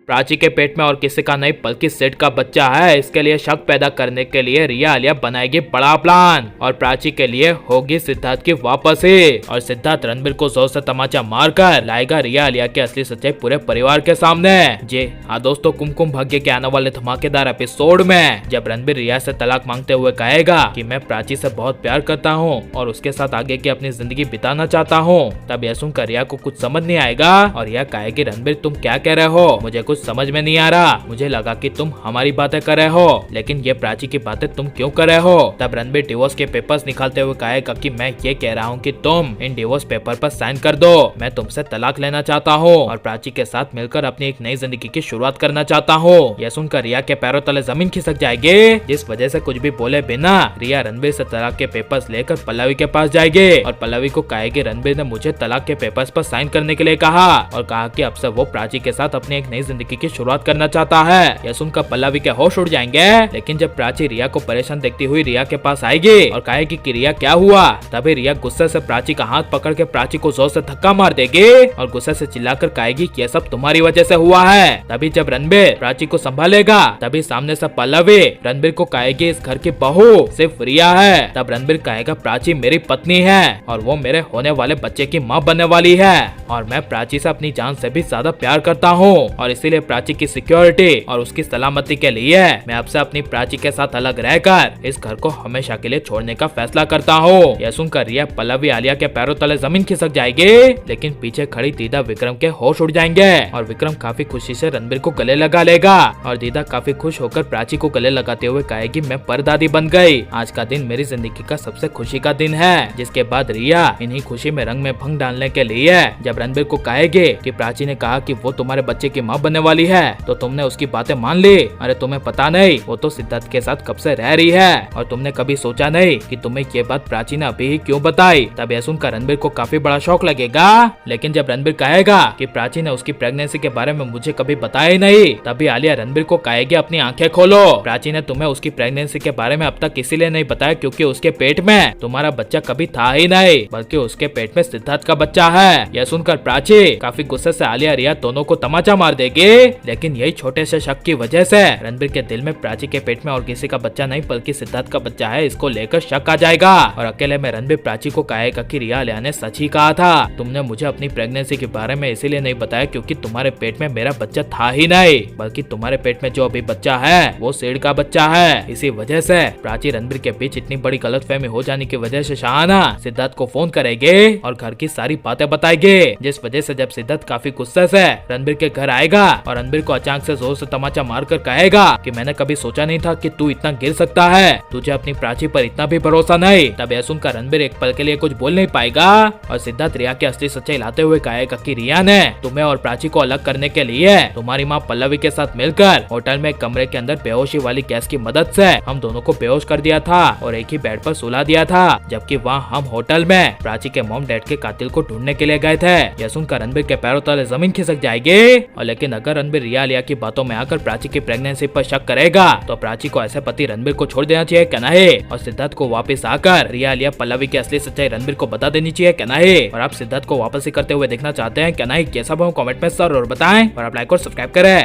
प्राची के पेट में और किसी का नहीं बल्कि सिड का बच्चा है। इसके लिए शक पैदा करने के लिए रिया आलिया बनाएगी बड़ा प्लान और प्राची के लिए होगी सिद्धार्थ की वापसी और सिद्धार्थ रणबीर को जोर से तमाचा मारकर लाएगा रिया आलिया की असली सच्चाई पूरे परिवार के सामने। जी हाँ दोस्तों, कुमकुम भाग्य के आने वाले धमाकेदार एपिसोड में जब रणबीर रिया से तलाक मांगते हुए कहेगा कि मैं प्राची से बहुत प्यार करता हूँ और उसके साथ आगे की अपनी जिंदगी बिताना चाहता हूँ, तब यह सुनकर रिया को कुछ समझ नहीं आएगा और रिया कहेगी रणबीर तुम क्या कह रहे हो, मुझे कुछ समझ में नहीं आ रहा, मुझे लगा कि तुम हमारी बातें कर रहे हो लेकिन ये प्राची की बातें तुम क्यों कर रहे हो। तब रणबीर डिवोर्स के पेपर्स निकालते हुए कहेगा कि मैं ये कह रहा हूँ कि तुम इन डिवोर्स पेपर पर साइन कर दो, मैं तुमसे तलाक लेना चाहता हूँ और प्राची के साथ मिलकर अपनी एक नई जिंदगी की शुरुआत करना चाहता हूँ। यह सुनकर रिया के पैरों तले जमीन खिसक जाएगी, जिस वजह से कुछ भी बोले बिना रिया रणबीर से तलाक के पेपर्स लेकर पल्लवी के पास जाएगी और पल्लवी को कहेगी रणबीर ने मुझे तलाक के पेपर्स पर साइन करने के लिए कहा और कहा कि अब से वो प्राची के साथ अपनी एक नई जिंदगी की शुरुआत करना चाहता है। यह सुनकर पल्लवी के होश उड़ जाएंगे, लेकिन जब प्राची रिया को परेशान देखती हुई रिया के पास आएगी और कहेगी कि रिया क्या हुआ, तभी रिया गुस्से से प्राची का हाथ पकड़ के प्राची को जोर से धक्का मार देगी और गुस्से से चिल्लाकर कहेगी कि यह सब तुम्हारी वजह से हुआ है। तभी जब रणबीर प्राची को संभालेगा तभी सामने से पल्लवी रणबीर को कहेगी इस घर की बहू सिर्फ रिया है। तब रणबीर कहेगा प्राची मेरी पत्नी है और वो मेरे होने वाले बच्चे की माँ बनने वाली है और मैं प्राची से अपनी जान से भी ज्यादा प्यार करता हूँ और इसीलिए प्राची की सिक्योरिटी और उसकी सलामती के लिए मैं अब से अपनी प्राची के साथ अलग रहकर इस घर को हमेशा के लिए छोड़ने का फैसला करता हूँ। यह सुनकर रिया पल्लवी आलिया के पैरों तले जमीन खिसक जाएगी, लेकिन पीछे खड़ी दीदा विक्रम के होश उड़ जाएंगे और विक्रम काफी खुशी से रणबीर को गले लगा लेगा और दीदा काफी खुश होकर प्राची को गले लगाते हुए कहेगी मैं परदादी बन गई, आज का दिन मेरी जिंदगी का सबसे खुशी का दिन है। जिसके बाद रिया इन्हीं खुशी में रंग में भंग डालने के लिए जब रणबीर को कहेगी कि प्राची ने कहा कि वो तुम्हारे बच्चे की माँ बनने वाली है तो तुमने उसकी बातें मान ली, अरे तुम्हें पता नहीं वो तो सिद्धार्थ के साथ कब से रह रही है और तुमने कभी सोचा नहीं कि तुम्हें ये बात प्राची ने अभी ही क्यों बताई। तब यह सुनकर रणबीर को काफी बड़ा शौक लगेगा, लेकिन जब रणबीर कहेगा कि प्राची ने उसकी प्रेगनेंसी के बारे में मुझे कभी बताया ही नहीं, तभी आलिया रणबीर को कहेगी अपनी आंखें खोलो, प्राची ने तुम्हें उसकी प्रेगनेंसी के बारे में अब तक इसीलिए नहीं बताया क्योंकि उसके पेट में तुम्हारा बच्चा कभी था ही नहीं बल्कि उसके पेट में सिद्धार्थ का बच्चा है। यह सुनकर प्राची काफी गुस्से से आलिया रिया दोनों को तमाचा मार देगी, लेकिन यही छोटे से शक की वजह से रणबीर के दिल में प्राची के पेट में और किसी का बच्चा नहीं बल्कि सिद्धार्थ का बच्चा है इसको लेकर शक आ जाएगा और अकेले में रणबीर प्राची को कहेगा कि रिया आलिया ने सच ही कहा था, तुमने मुझे अपनी प्रेगनेंसी के बारे में इसीलिए नहीं बताया क्योंकि तुम्हारे पेट में मेरा बच्चा था ही नहीं बल्कि तुम्हारे पेट में जो अभी बच्चा है वो सेड का बच्चा है। इसी वजह से प्राची रणबीर के बीच इतनी बड़ी गलतफहमी हो जाने की वजह से शाहाना सिद्धार्थ को फोन करेंगे और घर की सारी बातें बताएंगे, जिस वजह से जब सिद्धार्थ काफी गुस्से से रणबीर के घर आएगा और रणबीर को अचानक से जोर से तमाचा मारकर कहेगा कि मैंने कभी सोचा नहीं था कि तू इतना गिर सकता है, तुझे अपनी प्राची पर इतना भी भरोसा नहीं। तब यह सुनकर रणबीर एक पल के लिए कुछ बोल नहीं पाएगा और सिद्धार्थ रिया की असली सच्चाई लाते हुए कहेगा कि रिया ने तुम्हें और प्राची को अलग करने के लिए तुम्हारी माँ पल्लवी के साथ मिलकर होटल में एक कमरे के अंदर बेहोशी वाली गैस की मदद से हम दोनों को बेहोश कर दिया था और एक ही बेड पर सुला दिया था, जबकि वहाँ हम होटल में प्राची के मॉम डैड के कातिल को ढूंढने के लिए गए थे। यह सुनकर रणबीर के पैरों तले जमीन खिसक जाएगी और लेकिन अगर रणबीर रिया आलिया की बातों में आकर प्राची की प्रेगनेंसी पर शक करेगा तो प्राची को ऐसे पति रणबीर को छोड़ देना चाहिए क्या नहीं, और सिद्धार्थ को वापस आकर रिया आलिया पल्लवी की असली सच्चाई रणबीर को बता देनी चाहिए क्या नहीं। और आप सिद्धार्थ को वापसी करते हुए देखना चाहते हैं क्या नहीं, कैसा कमेंट में सर और बताएं और आप लाइक और सब्सक्राइब करें।